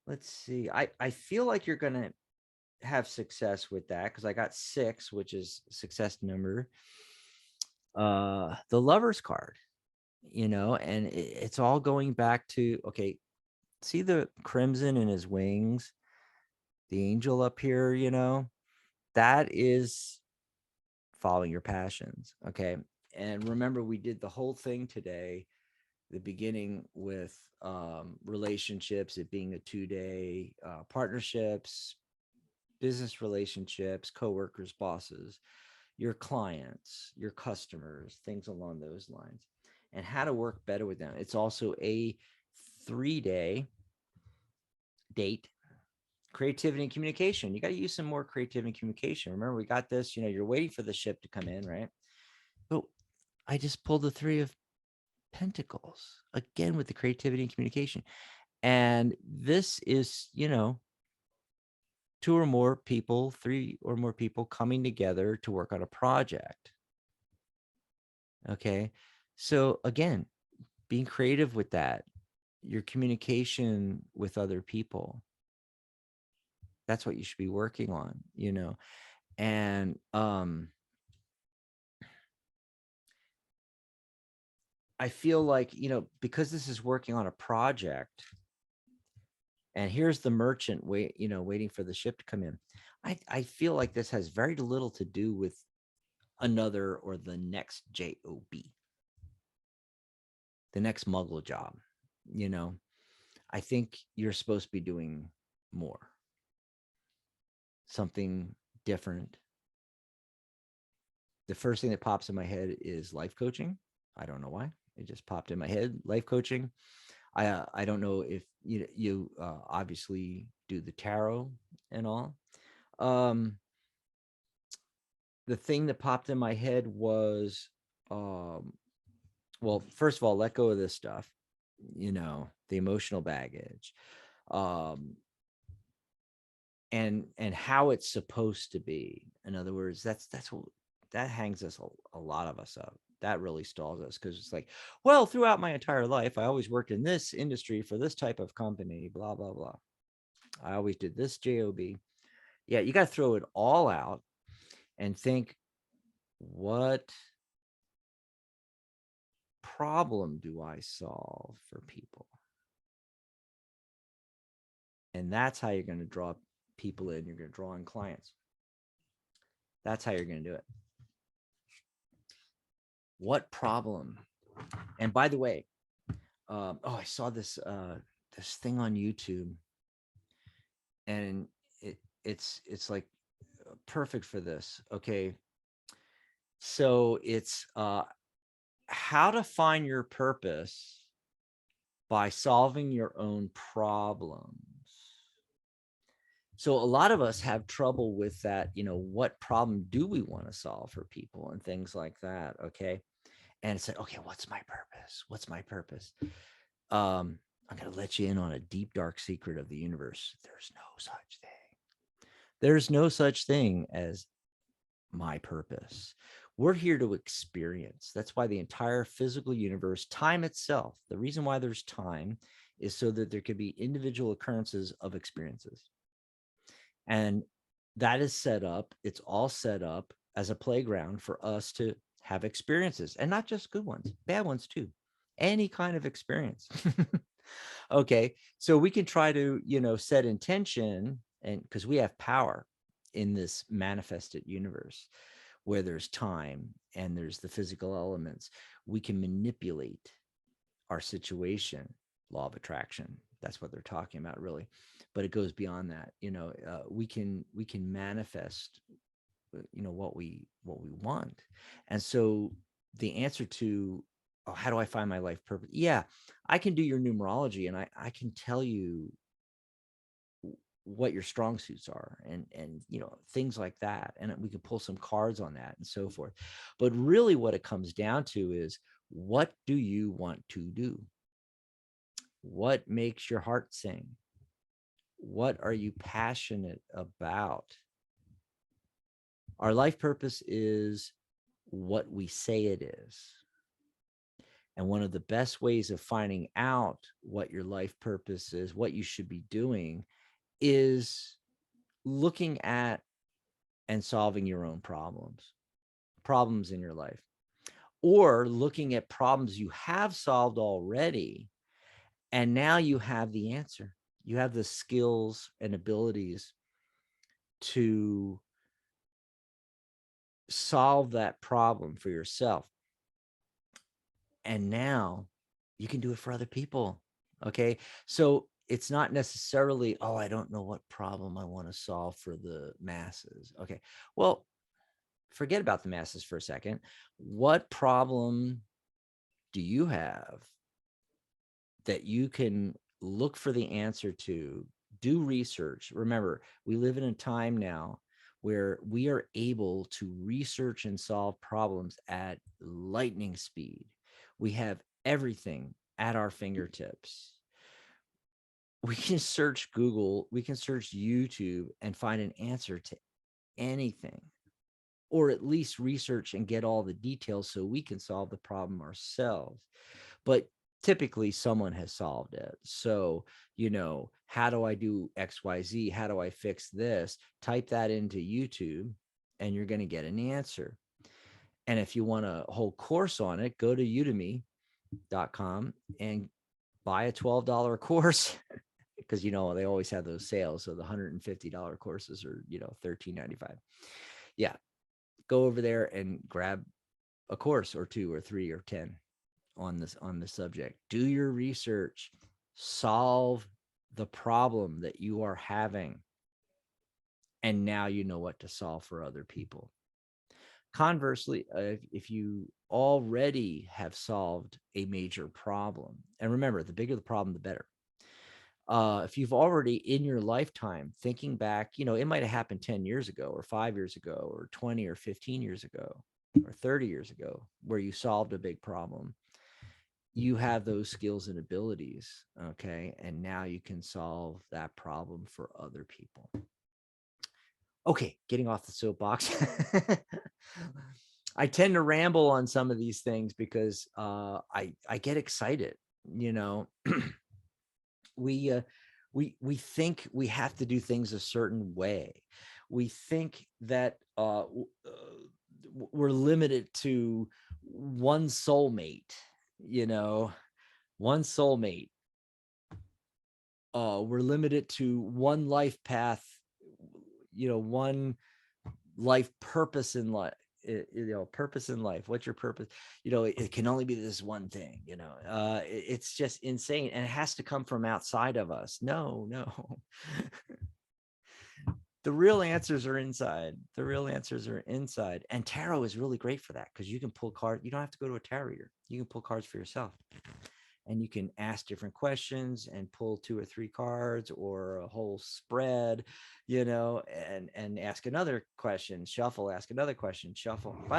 let's see. I feel like you're gonna have success with that because I got 6, which is success number. The Lover's card, and it's all going back to, okay, see the crimson in his wings, the angel up here, that is following your passions. Okay. And remember, we did the whole thing today, the beginning with relationships, it being a 2-day, partnerships, business relationships, coworkers, bosses, your clients, your customers, things along those lines, and how to work better with them. It's also a 3-day date. Creativity and communication. You got to use some more creativity and communication. Remember, we got this, you're waiting for the ship to come in, right? But I just pulled the 3 of Pentacles again with the creativity and communication. And this is, 2 or more people, 3 or more people coming together to work on a project. Okay. So again, being creative with that, your communication with other people, that's what you should be working on, and I feel like, because this is working on a project, and here's the merchant waiting for the ship to come in. I feel like this has very little to do with another or the next job, the next muggle job. I think you're supposed to be doing more, something different. The first thing that pops in my head is life coaching. I don't know why. It just popped in my head. Life coaching. I don't know if you obviously do the tarot and all. Um, the thing that popped in my head was, well, first of all, let go of this stuff. The emotional baggage, um, and how it's supposed to be. In other words, that's what that hangs us a lot of us up. That really stalls us because it's like, well, throughout my entire life, I always worked in this industry for this type of company, blah, blah, blah. I always did this job. Yeah, you got to throw it all out and think, what problem do I solve for people? And that's how you're going to draw people in. You're going to draw in clients. That's how you're going to do it. What problem? And by the way, I saw this thing on YouTube, and it's like perfect for this. Okay, so it's how to find your purpose by solving your own problems. So a lot of us have trouble with that. What problem do we want to solve for people and things like that? Okay, and it's like, okay, what's my purpose? What's my purpose? I'm going to let you in on a deep, dark secret of the universe. There's no such thing. There's no such thing as my purpose. We're here to experience. That's why the entire physical universe, time itself, the reason why there's time is so that there could be individual occurrences of experiences. And that is set up. It's all set up as a playground for us to have experiences, and not just good ones, bad ones too. Any kind of experience. Okay. So we can try to, set intention, and because we have power in this manifested universe where there's time and there's the physical elements, we can manipulate our situation. Law of attraction. That's what they're talking about, really. But it goes beyond that. We can manifest, what we want. And so the answer to, oh, how do I find my life purpose? Yeah, I can do your numerology, and I can tell you what your strong suits are, and things like that, and we can pull some cards on that and so forth. But really what it comes down to is, what do you want to do? What makes your heart sing? What are you passionate about? Our life purpose is what we say it is. And one of the best ways of finding out what your life purpose is, what you should be doing, is looking at and solving your own problems in your life, or looking at problems you have solved already. And now you have the answer. You have the skills and abilities to solve that problem for yourself. And now you can do it for other people. Okay. So it's not necessarily, oh, I don't know what problem I want to solve for the masses. Okay. Well, forget about the masses for a second. What problem do you have that you can look for the answer to? Do research. Remember, we live in a time now where we are able to research and solve problems at lightning speed. We have everything at our fingertips. We can search Google, we can search YouTube and find an answer to anything, or at least research and get all the details so we can solve the problem ourselves. But typically someone has solved it. So, how do I do XYZ? How do I fix this? Type that into YouTube and you're going to get an answer. And if you want a whole course on it, go to udemy.com and buy a $12 course because, they always have those sales. So the $150 courses are, $13.95. Yeah. Go over there and grab a course or 2 or 3 or 10 on the subject. Do your research, solve the problem that you are having, and now you know what to solve for other people. Conversely, if you already have solved a major problem, and remember, the bigger the problem, the better. If you've already in your lifetime thinking back, it might have happened 10 years ago or 5 years ago or 20 or 15 years ago or 30 years ago, where you solved a big problem, you have those skills and abilities. Okay. And now you can solve that problem for other people. Okay. Getting off the soapbox. I tend to ramble on some of these things because I get excited. We think we have to do things a certain way. We think that we're limited to one soulmate, one soulmate. We're limited to one life path, one life purpose in life. Purpose in life. What's your purpose? It can only be this one thing. It's just insane, and it has to come from outside of us. No. The real answers are inside. And tarot is really great for that, because you can pull cards. You don't have to go to a tarot reader. You can pull cards for yourself, and you can ask different questions and pull 2 or 3 cards or a whole spread, and ask another question, shuffle, ask another question, shuffle. By the